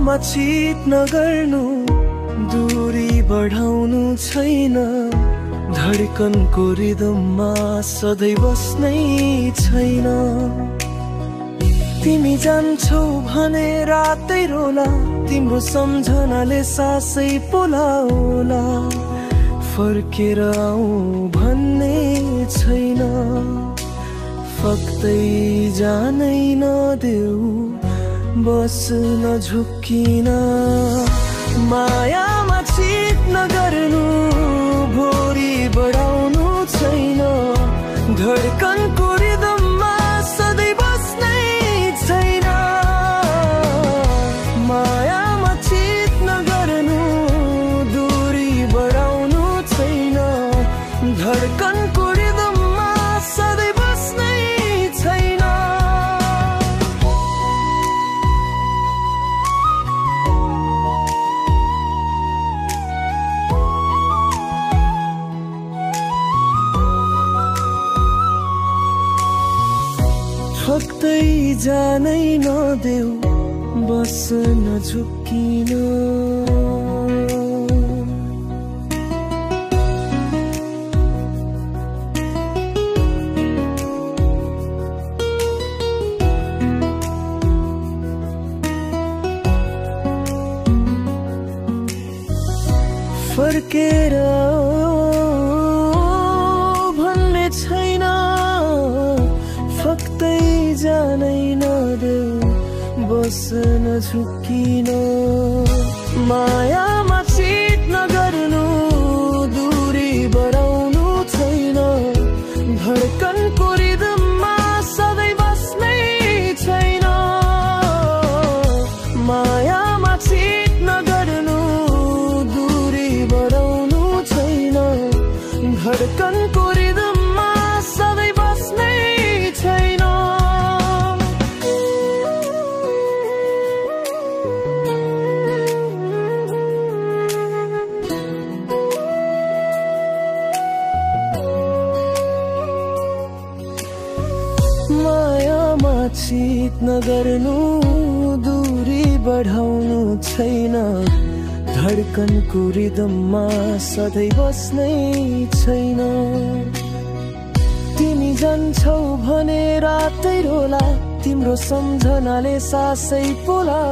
मायामा चित नगर्नु, दूरी बढाउनु छैन, धडकनको रिदममा सधैँ बस्नै छैन। तिमी जान्छौ भने रातै रोला, तिम्रो सम्झनाले सासै पोलाउला, फर्केर आऊ भन्ने छैन, फक्तै जानै नदेऊ, बस्न झुक्किन। मायामा चित नगर्नु, भोरी बढाउनु छैन, धडकनको रिदममा सधैँ बस्नै छैन। मायामा चित नगर्नु, दूरी बढाउनु छैन, धडकनको रिदममा सधैँ बस्नै छैन। फक्तै जानै नदेऊ, बस्न झुक्किन। फर्केर भन्ने छैन, फक्तै जानै नदेऊ, बस्न झुक्किन। मायामा चित नगर्नु, दूरी बढाउनु छैन, धडकनको रिदममा सधैँ बस्नै छैन। मायामा चित नगर्नु, दूरी बढाउनु छैन, धडकनको रिदममा सधैँ बस्नै छैन। मायामा चित नगर्नु, दूरी बढाउनु छैन, धडकनको रिदममा सधैँ बस्नै छैन। तिमी जान्छौ भने रातै रोला, तिम्रो सम्झनाले सासै पोला।